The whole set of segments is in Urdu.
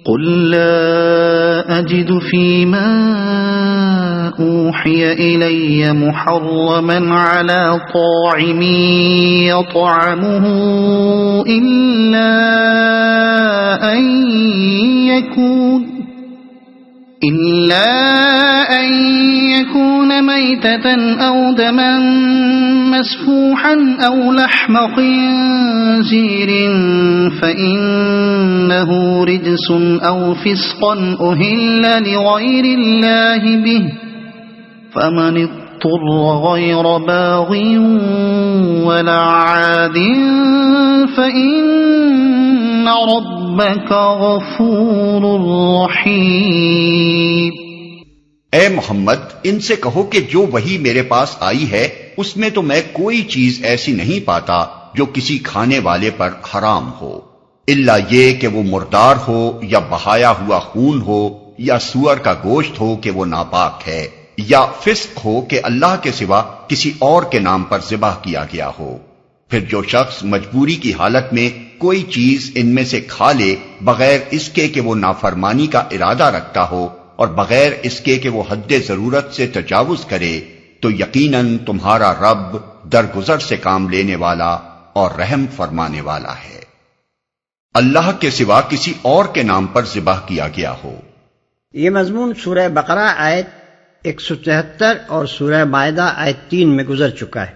قل لا أجد فيما أوحي إلي محرما على طاعم يطعمه إلا أن يكون ميتة أو دما مسفوحا أو لحم خنزير فإنه رجس أو فسقا أهل لغير الله به فمن اضطر غير باغ ولا عاد فإن ربك غفور رحيم۔ اے محمد، ان سے کہو کہ جو وحی میرے پاس آئی ہے اس میں تو میں کوئی چیز ایسی نہیں پاتا جو کسی کھانے والے پر حرام ہو، الا یہ کہ وہ مردار ہو یا بہایا ہوا خون ہو یا سور کا گوشت ہو کہ وہ ناپاک ہے، یا فسق ہو کہ اللہ کے سوا کسی اور کے نام پر ذبح کیا گیا ہو۔ پھر جو شخص مجبوری کی حالت میں کوئی چیز ان میں سے کھا لے بغیر اس کے کہ وہ نافرمانی کا ارادہ رکھتا ہو اور بغیر اس کے کہ وہ حد ضرورت سے تجاوز کرے، تو یقیناً تمہارا رب درگزر سے کام لینے والا اور رحم فرمانے والا ہے۔ اللہ کے سوا کسی اور کے نام پر ذبح کیا گیا ہو۔ یہ مضمون سورہ بقرہ آیت 173 اور سورہ مائدہ آیت 3 میں گزر چکا ہے،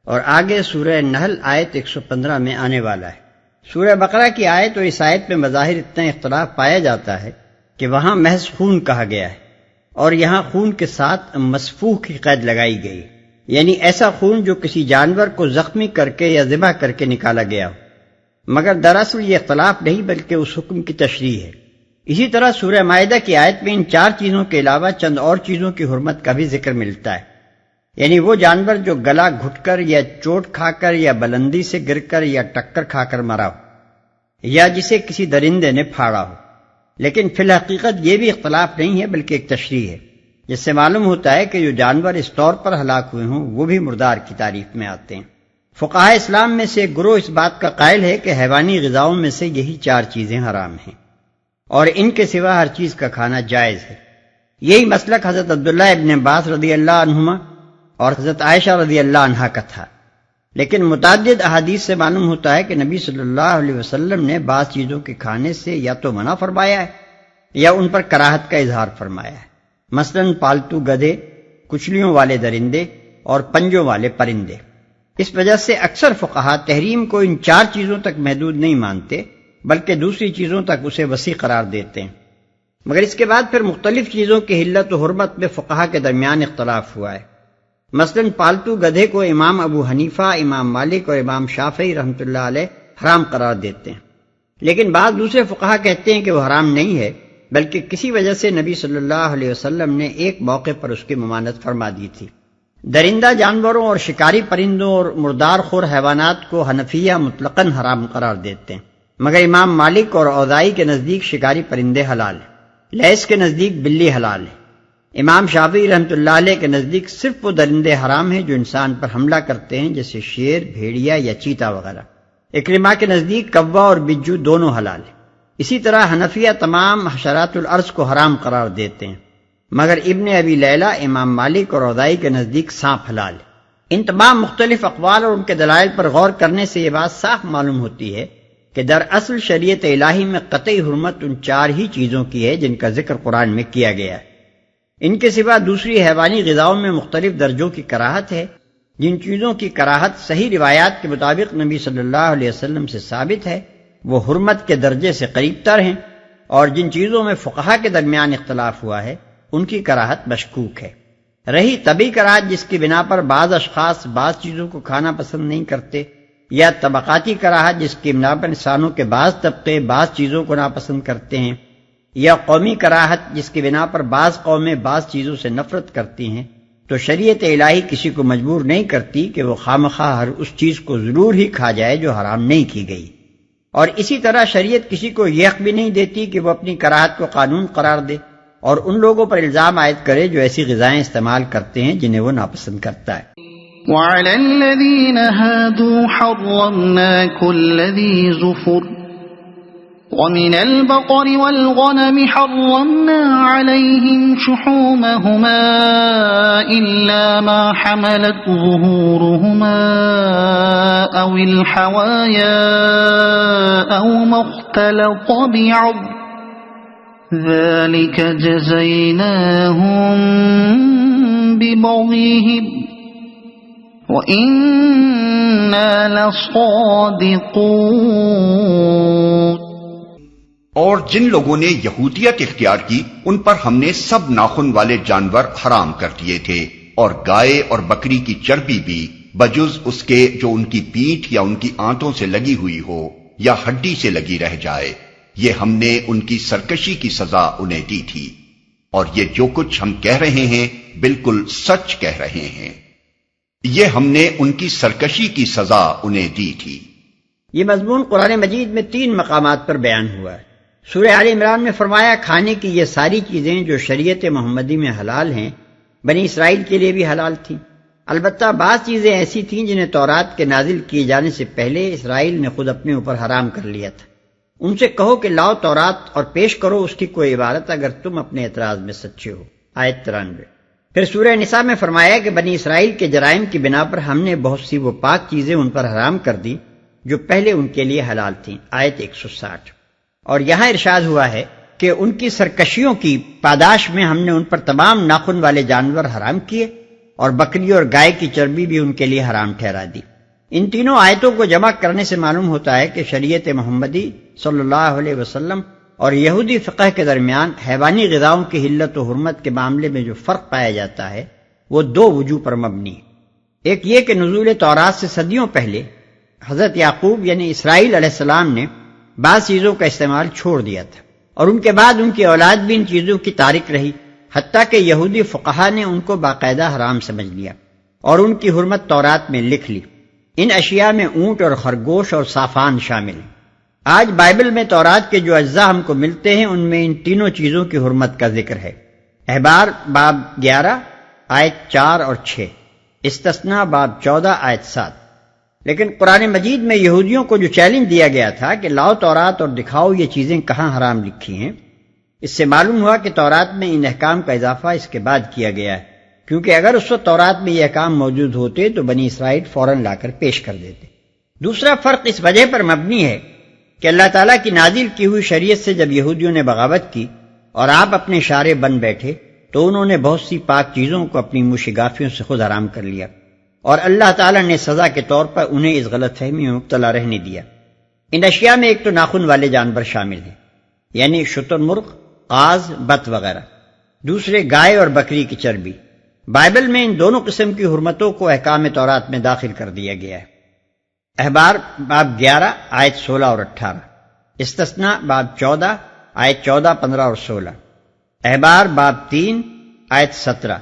اور آگے سورہ نحل آیت 115 میں آنے والا ہے۔ سورہ بقرہ کی آیت اور اس آیت میں بظاہر اتنا اختلاف پایا جاتا ہے کہ وہاں محض خون کہا گیا ہے، اور یہاں خون کے ساتھ مسفوح کی قید لگائی گئی، یعنی ایسا خون جو کسی جانور کو زخمی کر کے یا ذبح کر کے نکالا گیا ہو۔ مگر دراصل یہ اختلاف نہیں بلکہ اس حکم کی تشریح ہے۔ اسی طرح سورہ مائدہ کی آیت میں ان 4 چیزوں کے علاوہ چند اور چیزوں کی حرمت کا بھی ذکر ملتا ہے، یعنی وہ جانور جو گلا گھٹ کر یا چوٹ کھا کر یا بلندی سے گر کر یا ٹکر کھا کر مرا ہو، یا جسے کسی درندے نے پھاڑا ہو۔ لیکن فی الحقیقت یہ بھی اختلاف نہیں ہے بلکہ ایک تشریح ہے، جس سے معلوم ہوتا ہے کہ جو جانور اس طور پر ہلاک ہوئے ہوں وہ بھی مردار کی تعریف میں آتے ہیں۔ فقہائے اسلام میں سے ایک گروہ اس بات کا قائل ہے کہ حیوانی غذاؤں میں سے یہی 4 چیزیں حرام ہیں اور ان کے سوا ہر چیز کا کھانا جائز ہے۔ یہی مسلک حضرت عبداللہ ابن عباس رضی اللہ عنہما اور حضرت عائشہ رضی اللہ عنہا کا تھا، لیکن متعدد احادیث سے معلوم ہوتا ہے کہ نبی صلی اللہ علیہ وسلم نے بعض چیزوں کے کھانے سے یا تو منع فرمایا ہے یا ان پر کراہت کا اظہار فرمایا ہے، مثلا پالتو گدھے، کچلیوں والے درندے اور پنجوں والے پرندے۔ اس وجہ سے اکثر فقہا تحریم کو ان 4 چیزوں تک محدود نہیں مانتے بلکہ دوسری چیزوں تک اسے وسیع قرار دیتے ہیں۔ مگر اس کے بعد پھر مختلف چیزوں کی حلت و حرمت میں فقہا کے درمیان اختلاف ہوا ہے۔ مثلا پالتو گدھے کو امام ابو حنیفہ، امام مالک اور امام شافعی رحمۃ اللہ علیہ حرام قرار دیتے ہیں، لیکن بعض دوسرے فقہا کہتے ہیں کہ وہ حرام نہیں ہے بلکہ کسی وجہ سے نبی صلی اللہ علیہ وسلم نے ایک موقع پر اس کی ممانعت فرما دی تھی۔ درندہ جانوروں اور شکاری پرندوں اور مردار خور حیوانات کو حنفیہ مطلقاً حرام قرار دیتے ہیں، مگر امام مالک اور اوزاعی کے نزدیک شکاری پرندے حلال ہیں، لیث کے نزدیک بلی حلال ہے، امام شافعی رحمۃ اللہ علیہ کے نزدیک صرف وہ درندے حرام ہیں جو انسان پر حملہ کرتے ہیں جیسے شیر، بھیڑیا یا چیتا وغیرہ۔ اکرمہ کے نزدیک کوا اور بجو دونوں حلال ہیں۔ اسی طرح حنفیہ تمام حشرات الارض کو حرام قرار دیتے ہیں، مگر ابن ابی لیلہ، امام مالک اور اوزاعی کے نزدیک سانپ حلال ہے۔ ان تمام مختلف اقوال اور ان کے دلائل پر غور کرنے سے یہ بات صاف معلوم ہوتی ہے کہ دراصل شریعت الہی میں قطعی حرمت ان 4 ہی چیزوں کی ہے جن کا ذکر قرآن میں کیا گیا ہے۔ ان کے سوا دوسری حیوانی غذاؤں میں مختلف درجوں کی کراہت ہے، جن چیزوں کی کراہت صحیح روایات کے مطابق نبی صلی اللہ علیہ وسلم سے ثابت ہے وہ حرمت کے درجے سے قریب تر ہیں، اور جن چیزوں میں فقہا کے درمیان اختلاف ہوا ہے ان کی کراہت مشکوک ہے۔ رہی طبعی کراہت جس کی بنا پر بعض اشخاص بعض چیزوں کو کھانا پسند نہیں کرتے، یا طبقاتی کراہت جس کی بنا پر انسانوں کے بعض طبقے بعض چیزوں کو ناپسند کرتے ہیں، یا قومی کراہت جس کی بنا پر بعض قومیں بعض چیزوں سے نفرت کرتی ہیں، تو شریعت الہی کسی کو مجبور نہیں کرتی کہ وہ خواہ ہر اس چیز کو ضرور ہی کھا جائے جو حرام نہیں کی گئی، اور اسی طرح شریعت کسی کو یہ حق بھی نہیں دیتی کہ وہ اپنی کراہت کو قانون قرار دے اور ان لوگوں پر الزام عائد کرے جو ایسی غذائیں استعمال کرتے ہیں جنہیں وہ ناپسند کرتا ہے۔ وعلى الذين هادوا حرمنا كل ذي ظفر ومن البقر والغنم حرمنا عليهم شحومهما إلا ما حملت ظهورهما أو الحوايا أو ما اختلط بعظم ذلك جزيناهم ببغيهم وإنا لصادقون۔ اور جن لوگوں نے یہودیت اختیار کی ان پر ہم نے سب ناخن والے جانور حرام کر دیے تھے، اور گائے اور بکری کی چربی بھی بجز اس کے جو ان کی پیٹھ یا ان کی آنتوں سے لگی ہوئی ہو یا ہڈی سے لگی رہ جائے، یہ ہم نے ان کی سرکشی کی سزا انہیں دی تھی، اور یہ جو کچھ ہم کہہ رہے ہیں بالکل سچ کہہ رہے ہیں، یہ ہم نے ان کی سرکشی کی سزا انہیں دی تھی۔ یہ مضمون قرآن مجید میں 3 مقامات پر بیان ہوا ہے۔ سورہ آل عمران میں فرمایا کھانے کی یہ ساری چیزیں جو شریعت محمدی میں حلال ہیں بنی اسرائیل کے لیے بھی حلال تھیں، البتہ بعض چیزیں ایسی تھیں جنہیں تورات کے نازل کیے جانے سے پہلے اسرائیل نے خود اپنے اوپر حرام کر لیا تھا۔ ان سے کہو کہ لاؤ تورات اور پیش کرو اس کی کوئی عبارت اگر تم اپنے اعتراض میں سچے ہو، آیت 93۔ پھر سورہ نساء میں فرمایا کہ بنی اسرائیل کے جرائم کی بنا پر ہم نے بہت سی وہ پاک چیزیں ان پر حرام کر دی جو پہلے ان کے لیے حلال تھیں، آیت 160۔ اور یہاں ارشاد ہوا ہے کہ ان کی سرکشیوں کی پاداش میں ہم نے ان پر تمام ناخن والے جانور حرام کیے اور بکری اور گائے کی چربی بھی ان کے لیے حرام ٹھہرا دی۔ ان تینوں آیتوں کو جمع کرنے سے معلوم ہوتا ہے کہ شریعت محمدی صلی اللہ علیہ وسلم اور یہودی فقہ کے درمیان حیوانی غذاؤں کی حلت و حرمت کے معاملے میں جو فرق پایا جاتا ہے وہ 2 وجوہ پر مبنی ہے۔ ایک یہ کہ نزول تورات سے صدیوں پہلے حضرت یعقوب یعنی اسرائیل علیہ السلام نے بعض چیزوں کا استعمال چھوڑ دیا تھا، اور ان کے بعد ان کی اولاد بھی ان چیزوں کی تارک رہی، حتیٰ کہ یہودی فقہا نے ان کو باقاعدہ حرام سمجھ لیا اور ان کی حرمت تورات میں لکھ لی۔ ان اشیاء میں اونٹ اور خرگوش اور صافان شامل ہیں۔ آج بائبل میں تورات کے جو اجزاء ہم کو ملتے ہیں ان میں ان تینوں چیزوں کی حرمت کا ذکر ہے۔ احبار باب 11 آیت 4 اور 6، استثناء باب 14 آیت 7۔ لیکن قرآن مجید میں یہودیوں کو جو چیلنج دیا گیا تھا کہ لاؤ تورات اور دکھاؤ یہ چیزیں کہاں حرام لکھی ہیں، اس سے معلوم ہوا کہ تورات میں ان احکام کا اضافہ اس کے بعد کیا گیا ہے، کیونکہ اگر اس وقت تورات میں یہ احکام موجود ہوتے تو بنی اسرائیل فوراً لا کر پیش کر دیتے۔ دوسرا فرق اس وجہ پر مبنی ہے کہ اللہ تعالیٰ کی نازل کی ہوئی شریعت سے جب یہودیوں نے بغاوت کی اور آپ اپنے اشارے بن بیٹھے تو انہوں نے بہت سی پاک چیزوں کو اپنی موشگافیوں سے خود حرام کر لیا، اور اللہ تعالیٰ نے سزا کے طور پر انہیں اس غلط فہمی میں مبتلا رہنے دیا۔ ان اشیاء میں ایک تو ناخن والے جانور شامل ہیں، یعنی شتر مرغ، قاز، بط وغیرہ، دوسرے گائے اور بکری کی چربی۔ بائبل میں ان دونوں قسم کی حرمتوں کو احکام تورات میں داخل کر دیا گیا ہے۔ احبار باب 11 آیت 16 اور 18، استثناء باب 14 آیت 14، 15 اور 16، احبار باب 3 آیت 17،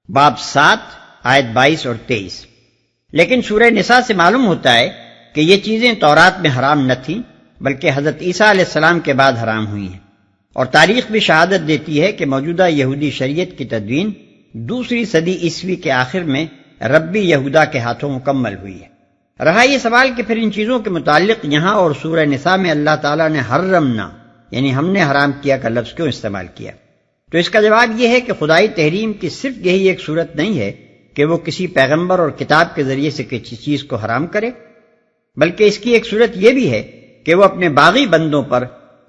باب 7 آیت 22 اور 23۔ لیکن سورہ نساء سے معلوم ہوتا ہے کہ یہ چیزیں تورات میں حرام نہ تھیں بلکہ حضرت عیسیٰ علیہ السلام کے بعد حرام ہوئی ہیں، اور تاریخ بھی شہادت دیتی ہے کہ موجودہ یہودی شریعت کی تدوین 2 صدی عیسوی کے آخر میں ربی یہودا کے ہاتھوں مکمل ہوئی ہے۔ رہا یہ سوال کہ پھر ان چیزوں کے متعلق یہاں اور سورہ نساء میں اللہ تعالیٰ نے حرمنا یعنی ہم نے حرام کیا کا لفظ کیوں استعمال کیا، تو اس کا جواب یہ ہے کہ خدائی تحریم کی صرف یہی ایک صورت نہیں ہے کہ وہ کسی پیغمبر اور کتاب کے ذریعے سے کسی چیز کو حرام کرے، بلکہ اس کی ایک صورت یہ بھی ہے کہ وہ اپنے باغی بندوں پر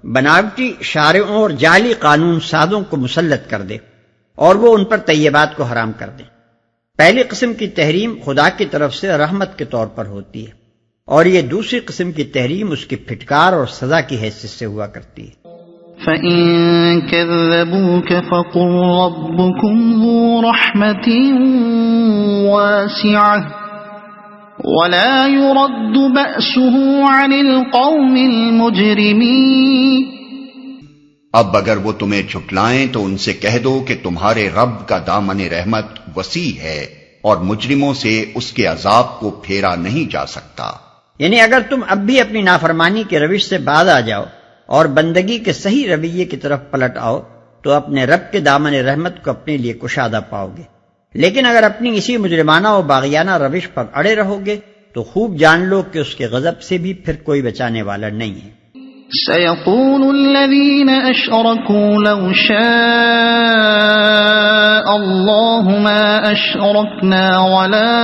بناوٹی شارعوں اور جعلی قانون سازوں کو مسلط کر دے اور وہ ان پر طیبات کو حرام کر دے۔ پہلی قسم کی تحریم خدا کی طرف سے رحمت کے طور پر ہوتی ہے، اور یہ دوسری قسم کی تحریم اس کی پھٹکار اور سزا کی حیثیت سے ہوا کرتی ہے۔ فَإِن كَذَّبُوكَ فَقُلْ رَبُّكُمْ ذُو رَحْمَةٍ وَاسِعَةٍ وَلَا يُرَدُّ بَأْسُهُ عَنِ الْقَوْمِ الْمُجْرِمِينَ۔ اب اگر وہ تمہیں جھٹلائیں تو ان سے کہہ دو کہ تمہارے رب کا دامن رحمت وسیع ہے اور مجرموں سے اس کے عذاب کو پھیرا نہیں جا سکتا۔ یعنی اگر تم اب بھی اپنی نافرمانی کی روش سے باز آ جاؤ اور بندگی کے صحیح رویے کی طرف پلٹ آؤ تو اپنے رب کے دامن رحمت کو اپنے لیے کشادہ پاؤ گے، لیکن اگر اپنی اسی مجرمانہ و باغیانہ روش پر اڑے رہو گے تو خوب جان لو کہ اس کے غضب سے بھی پھر کوئی بچانے والا نہیں ہے۔ سيقول الذين أشركوا لو شاء الله ما أشركنا ولا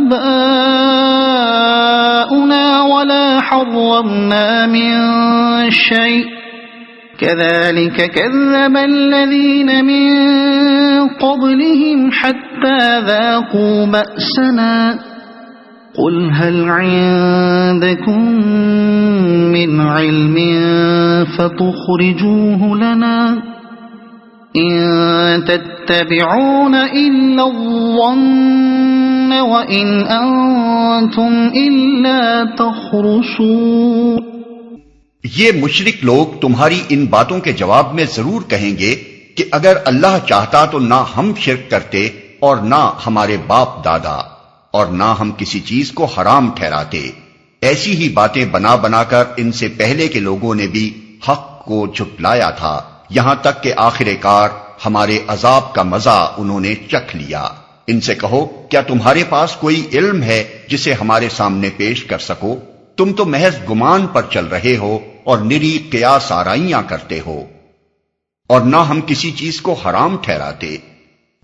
آباؤنا ولا حرمنا من شيء كذلك كذب الذين من قبلهم حتى ذاقوا بأسنا قل هل عندكم من علم فتخرجوه لنا إن تتبعون إلا الظن وإن أنتم إلا تخرصون. یہ مشرک لوگ تمہاری ان باتوں کے جواب میں ضرور کہیں گے کہ اگر اللہ چاہتا تو نہ ہم شرک کرتے اور نہ ہمارے باپ دادا اور نہ ہم کسی چیز کو حرام ٹھہراتے. ایسی ہی باتیں بنا بنا کر ان سے پہلے کے لوگوں نے بھی حق کو جھٹلایا تھا، یہاں تک کہ آخر کار ہمارے عذاب کا مزہ انہوں نے چکھ لیا. ان سے کہو کیا تمہارے پاس کوئی علم ہے جسے ہمارے سامنے پیش کر سکو؟ تم تو محض گمان پر چل رہے ہو اور نری قیاس آرائیاں کرتے ہو، اور نہ ہم کسی چیز کو حرام ٹھہراتے.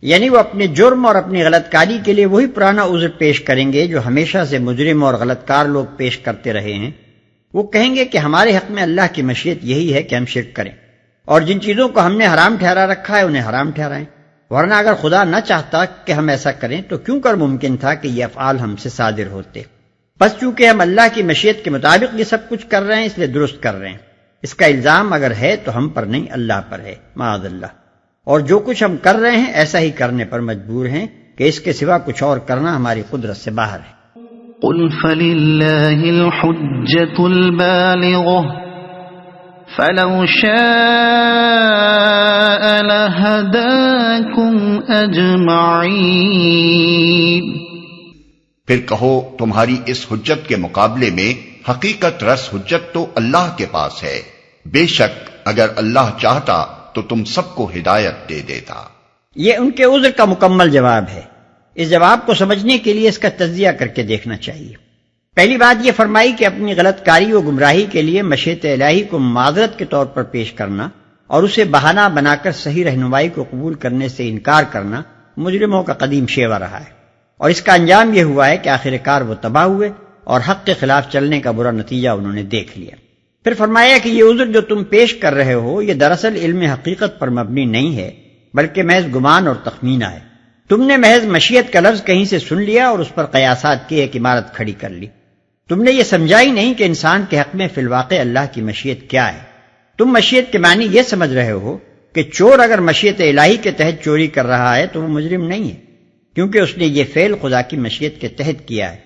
یعنی وہ اپنے جرم اور اپنی غلط کاری کے لیے وہی پرانا عذر پیش کریں گے جو ہمیشہ سے مجرم اور غلط کار لوگ پیش کرتے رہے ہیں. وہ کہیں گے کہ ہمارے حق میں اللہ کی مشیت یہی ہے کہ ہم شرک کریں، اور جن چیزوں کو ہم نے حرام ٹھہرا رکھا ہے انہیں حرام ٹھہرائیں، ورنہ اگر خدا نہ چاہتا کہ ہم ایسا کریں تو کیوں کر ممکن تھا کہ یہ افعال ہم سے صادر ہوتے. بس چونکہ ہم اللہ کی مشیت کے مطابق یہ سب کچھ کر رہے ہیں اس لیے درست کر رہے ہیں. اس کا الزام اگر ہے تو ہم پر نہیں اللہ پر ہے معاذ اللہ. اور جو کچھ ہم کر رہے ہیں ایسا ہی کرنے پر مجبور ہیں کہ اس کے سوا کچھ اور کرنا ہماری قدرت سے باہر ہے. قل فللہ الحجۃ البالغۃ فلو شاء لہداکم اجمعین. پھر کہو تمہاری اس حجت کے مقابلے میں حقیقت رس حجت تو اللہ کے پاس ہے، بے شک اگر اللہ چاہتا تو تم سب کو ہدایت دے دیتا. یہ ان کے عذر کا مکمل جواب ہے. اس جواب کو سمجھنے کے لیے اس کا تجزیہ کر کے دیکھنا چاہیے. پہلی بات یہ فرمائی کہ اپنی غلط کاری و گمراہی کے لیے مشیت الہی کو معذرت کے طور پر پیش کرنا اور اسے بہانہ بنا کر صحیح رہنمائی کو قبول کرنے سے انکار کرنا مجرموں کا قدیم شیوہ رہا ہے، اور اس کا انجام یہ ہوا ہے کہ آخر کار وہ تباہ ہوئے اور حق کے خلاف چلنے کا برا نتیجہ انہوں نے دیکھ لیا. پھر فرمایا کہ یہ عذر جو تم پیش کر رہے ہو یہ دراصل علم حقیقت پر مبنی نہیں ہے بلکہ محض گمان اور تخمینہ ہے. تم نے محض مشیت کا لفظ کہیں سے سن لیا اور اس پر قیاسات کی ایک عمارت کھڑی کر لی. تم نے یہ سمجھا ہی نہیں کہ انسان کے حق میں فی الواقع اللہ کی مشیت کیا ہے. تم مشیت کے معنی یہ سمجھ رہے ہو کہ چور اگر مشیت الہی کے تحت چوری کر رہا ہے تو وہ مجرم نہیں ہے کیونکہ اس نے یہ فعل خدا کی مشیت کے تحت کیا ہے.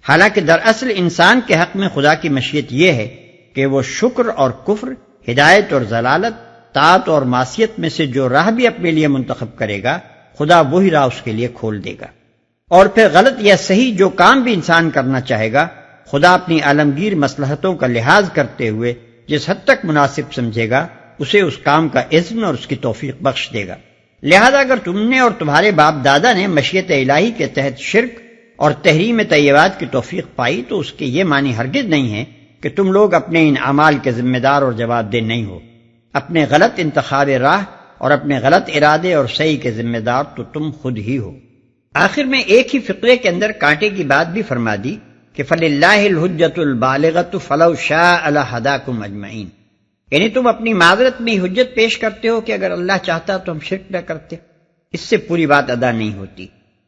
حالانکہ دراصل انسان کے حق میں خدا کی مشیت یہ ہے کہ وہ شکر اور کفر، ہدایت اور ضلالت، طاعت اور معصیت میں سے جو راہ بھی اپنے لیے منتخب کرے گا خدا وہی راہ اس کے لیے کھول دے گا. اور پھر غلط یا صحیح جو کام بھی انسان کرنا چاہے گا خدا اپنی عالمگیر مصلحتوں کا لحاظ کرتے ہوئے جس حد تک مناسب سمجھے گا اسے اس کام کا اذن اور اس کی توفیق بخش دے گا. لہذا اگر تم نے اور تمہارے باپ دادا نے مشیت الہی کے تحت شرک اور تحریم طیبات کی توفیق پائی تو اس کے یہ معنی ہرگز نہیں ہے کہ تم لوگ اپنے ان اعمال کے ذمہ دار اور جواب دہ نہیں ہو. اپنے غلط انتخاب راہ اور اپنے غلط ارادے اور سعی کے ذمہ دار تو تم خود ہی ہو. آخر میں ایک ہی فقرے کے اندر کانٹے کی بات بھی فرما دی کہ فَلِلَّهِ الْحُجَّةُ الْبَالِغَةُ فَلَوْ شَاءَ لَهَدَاكُمْ أَجْمَعِينَ. یعنی تم اپنی معذرت میں حجت پیش کرتے ہو کہ اگر اللہ چاہتا تو ہم شرک نہ کرتے. اس سے پوری بات ادا نہیں ہوتی.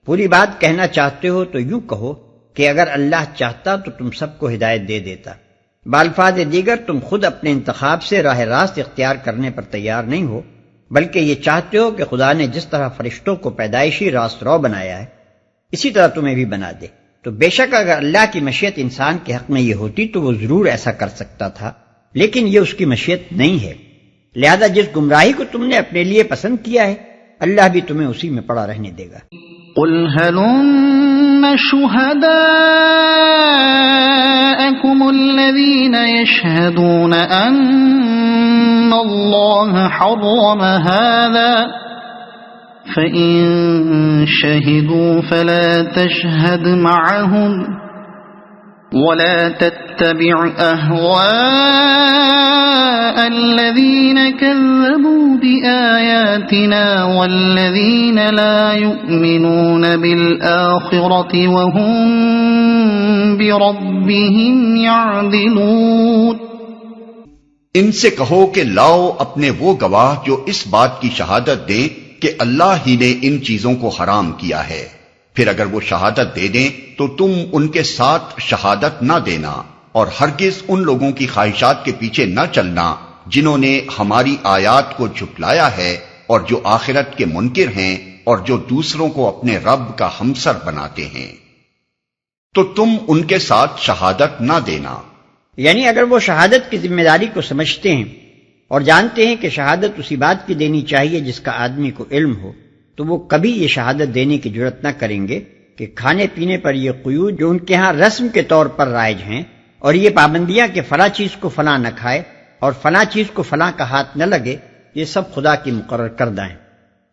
پوری بات کہنا چاہتے ہو تو یوں کہو کہ اگر اللہ چاہتا تو تم سب کو ہدایت دے دیتا. بالفاظ دیگر تم خود اپنے انتخاب سے راہ راست اختیار کرنے پر تیار نہیں ہو بلکہ یہ چاہتے ہو کہ خدا نے جس طرح فرشتوں کو پیدائشی راست رو بنایا ہے اسی طرح تمہیں بھی بنا دے. تو بے شک اگر اللہ کی مشیت انسان کے حق میں یہ ہوتی تو وہ ضرور ایسا کر سکتا تھا، لیکن یہ اس کی مشیت نہیں ہے. لہذا جس گمراہی کو تم نے اپنے لیے پسند کیا ہے اللہ بھی تمہیں اسی میں پڑا رہنے دے گا. قل هلم شهداءكم الذين يشهدون أن الله حرم هذا فإن شهدوا فلا تشهد معهم ولا تتبع أهواء الذين كذبوا بآياتنا والذين لا يؤمنون بالآخرة وهم بربهم يعدلون۔ ان سے کہو کہ لاؤ اپنے وہ گواہ جو اس بات کی شہادت دیں کہ اللہ ہی نے ان چیزوں کو حرام کیا ہے، پھر اگر وہ شہادت دے دیں تو تم ان کے ساتھ شہادت نہ دینا، اور ہرگز ان لوگوں کی خواہشات کے پیچھے نہ چلنا جنہوں نے ہماری آیات کو جھٹلایا ہے اور جو آخرت کے منکر ہیں اور جو دوسروں کو اپنے رب کا ہمسر بناتے ہیں، تو تم ان کے ساتھ شہادت نہ دینا۔ یعنی اگر وہ شہادت کی ذمہ داری کو سمجھتے ہیں اور جانتے ہیں کہ شہادت اسی بات کی دینی چاہیے جس کا آدمی کو علم ہو، تو وہ کبھی یہ شہادت دینے کی جرات نہ کریں گے کہ کھانے پینے پر یہ قیود جو ان کے ہاں رسم کے طور پر رائج ہیں، اور یہ پابندیاں کہ فلاں چیز کو فلاں نہ کھائے اور فلاں چیز کو فلاں کا ہاتھ نہ لگے، یہ سب خدا کی مقرر کردہ ہیں۔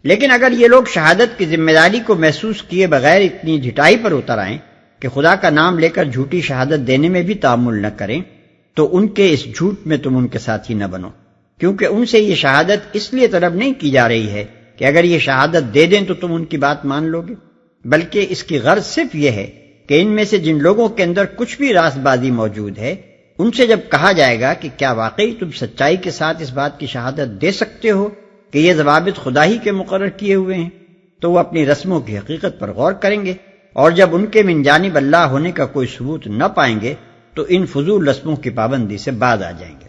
لیکن اگر یہ لوگ شہادت کی ذمہ داری کو محسوس کیے بغیر اتنی ڈھٹائی پر اتر آئیں کہ خدا کا نام لے کر جھوٹی شہادت دینے میں بھی تعامل نہ کریں، تو ان کے اس جھوٹ میں تم ان کے ساتھی نہ بنو، کیونکہ ان سے یہ شہادت اس لیے طلب نہیں کی جا رہی ہے کہ اگر یہ شہادت دے دیں تو تم ان کی بات مان لو گے، بلکہ اس کی غرض صرف یہ ہے کہ ان میں سے جن لوگوں کے اندر کچھ بھی راست بازی موجود ہے، ان سے جب کہا جائے گا کہ کیا واقعی تم سچائی کے ساتھ اس بات کی شہادت دے سکتے ہو کہ یہ ضوابط خدا ہی کے مقرر کیے ہوئے ہیں، تو وہ اپنی رسموں کی حقیقت پر غور کریں گے، اور جب ان کے من جانب اللہ ہونے کا کوئی ثبوت نہ پائیں گے تو ان فضول رسموں کی پابندی سے باز آ جائیں گے۔